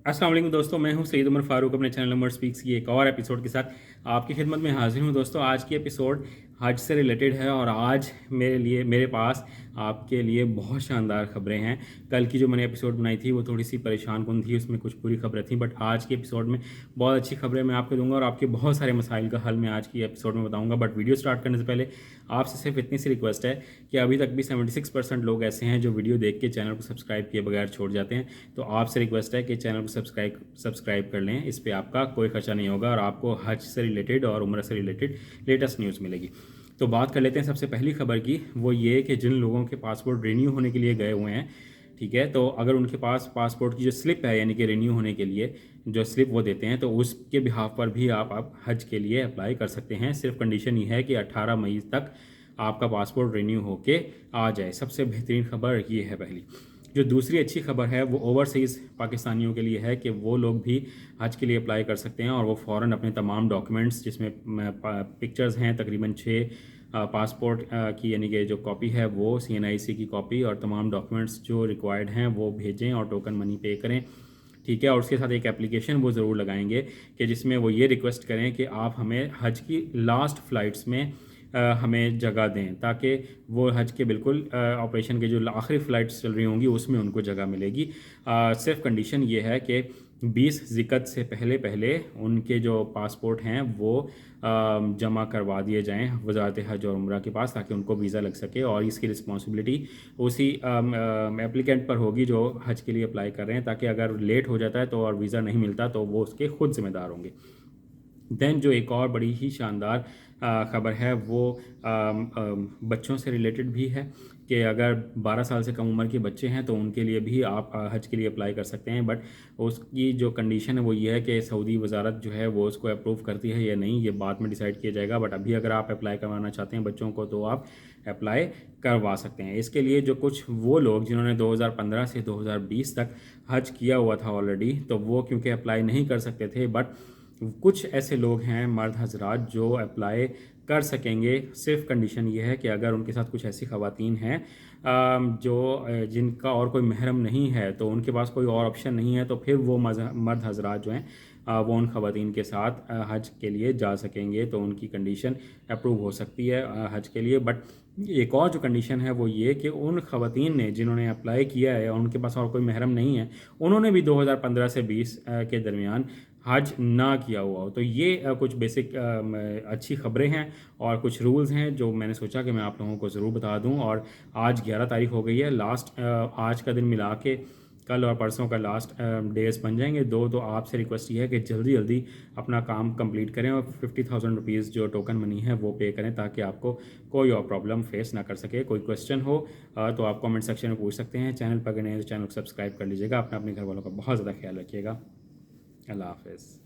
अस्सलाम वालेकुम दोस्तों, मैं हूं सईद उमर फारूक अपने चैनल नंबर स्पीक्स की एक और एपिसोड के साथ आपकी खिदमत में हाजिर हूं। दोस्तों, आज की एपिसोड हज से रिलेटेड है और आज मेरे पास आपके लिए बहुत शानदार खबरें हैं। कल की जो मैंने एपिसोड बनाई थी वो थोड़ी सी परेशान कुन थी, उसमें कुछ बुरी खबरें थी, बट आज की एपिसोड में बहुत अच्छी खबरें मैं आपको दूंगा और आपके बहुत सारे मसाइल का हल मैं आज की एपिसोड में बताऊंगा। बट वीडियो स्टार्ट करने से पहले आपसे सिर्फ इतनी सी रिक्वेस्ट है कि अभी तक भी 76% लोग ऐसे हैं जो वीडियो देख के चैनल को सब्सक्राइब किए बगैर छोड़ जाते हैं। तो आपसे रिक्वेस्ट है कि चैनल को सब्सक्राइब कर लें। इस पर आपका कोई खर्चा नहीं होगा और आपको हज से रिलेटेड और उम्र से रिलेटेड लेटेस्ट न्यूज़ मिलेगी। तो बात कर लेते हैं सबसे पहली खबर की। वो ये कि जिन लोगों के पासपोर्ट रिन्यू होने के लिए गए हुए हैं, ठीक है, तो अगर उनके पास पासपोर्ट की जो स्लिप है यानी कि रिन्यू होने के लिए जो स्लिप वो देते हैं, तो उसके बिहाफ पर भी आप हज के लिए अप्लाई कर सकते हैं। सिर्फ कंडीशन ये है कि 18 मई तक आपका पासपोर्ट रिन्यू होके आ जाए। सबसे बेहतरीन खबर ये है पहली। जो दूसरी अच्छी खबर है वो ओवरसीज़ पाकिस्तानियों के लिए है कि वो लोग भी हज के लिए अप्लाई कर सकते हैं और वो फ़ौरन अपने तमाम डॉक्यूमेंट्स, जिसमें पिक्चर्स हैं तकरीबन 6 पासपोर्ट की यानी कि जो कॉपी है वो CNIC की कॉपी और तमाम डॉक्यूमेंट्स जो रिक्वायर्ड हैं वो भेजें और टोकन मनी पे करें, ठीक है। और उसके साथ एक एप्लीकेशन वो ज़रूर लगाएंगे कि जिसमें वो ये रिक्वेस्ट करें कि आप हमें हज की लास्ट फ़्लाइट्स में हमें जगह दें, ताकि वो हज के बिल्कुल ऑपरेशन के जो आखिरी फ़्लाइट्स चल रही होंगी उसमें उनको जगह मिलेगी। सिर्फ कंडीशन ये है कि 20 ज़िकत से पहले पहले उनके जो पासपोर्ट हैं वो जमा करवा दिए जाएं वज़ारत हज और उम्रा के पास, ताकि उनको वीज़ा लग सके। और इसकी रिस्पॉन्सिबिलिटी उसी एप्लीकेंट पर होगी जो हज के लिए अप्लाई कर रहे हैं, ताकि अगर लेट हो जाता है तो और वीज़ा नहीं मिलता तो वो उसके खुद ज़िम्मेदार होंगे। देन जो एक और बड़ी ही शानदार ख़बर है वो बच्चों से रिलेटेड भी है कि अगर 12 साल से कम उम्र के बच्चे हैं तो उनके लिए भी आप हज के लिए अप्लाई कर सकते हैं। बट उसकी जो कंडीशन है वो ये है कि सऊदी वजारत जो है वो उसको अप्रूव करती है या नहीं, ये बाद में डिसाइड किया जाएगा। बट अभी अगर आप अप्लाई करवाना चाहते हैं बच्चों को तो आप अप्लाई करवा सकते हैं। इसके लिए जो कुछ वो लोग जिन्होंने 2015 से 2020 तक हज किया हुआ था ऑलरेडी, तो वो क्योंकि अप्लाई नहीं कर सकते थे, बट कुछ ऐसे लोग हैं मर्द हजरात जो अप्लाई कर सकेंगे। सिर्फ कंडीशन ये है कि अगर उनके साथ कुछ ऐसी ख़वातीन हैं जो जिनका और कोई महरम नहीं है, तो उनके पास कोई और ऑप्शन नहीं है, तो फिर वो मर्द हजरात जो हैं वो उन ख़वातीन के साथ हज के लिए जा सकेंगे। तो उनकी कंडीशन अप्रूव हो सकती है हज के लिए। बट एक और जो कंडीशन है वो ये कि उन ख़वातीन ने जिन्होंने अप्लाई किया है और उनके पास और कोई महरम नहीं है, उन्होंने भी 2015 से 20 के दरमियान हज ना किया हुआ हो। तो ये कुछ बेसिक अच्छी खबरें हैं और कुछ रूल्स हैं जो मैंने सोचा कि मैं आप लोगों को ज़रूर बता दूं। और आज 11 तारीख हो गई है, लास्ट आज का दिन मिला के कल और परसों का लास्ट डेज बन जाएंगे दो। तो आपसे रिक्वेस्ट ये है कि जल्दी जल्दी अपना काम कंप्लीट करें और 50,000 रुपीज़ जो टोकन मनी है वो पे करें, ताकि आपको कोई और प्रॉब्लम फेस ना कर सके। कोई क्वेश्चन हो तो आप कमेंट सेक्शन में पूछ सकते हैं। चैनल पर अगर नहीं है तो चैनल को सब्सक्राइब कर लीजिएगा। अपने घर वालों का बहुत ज़्यादा ख्याल रखिएगा। अल्लाह हाफ़िज़।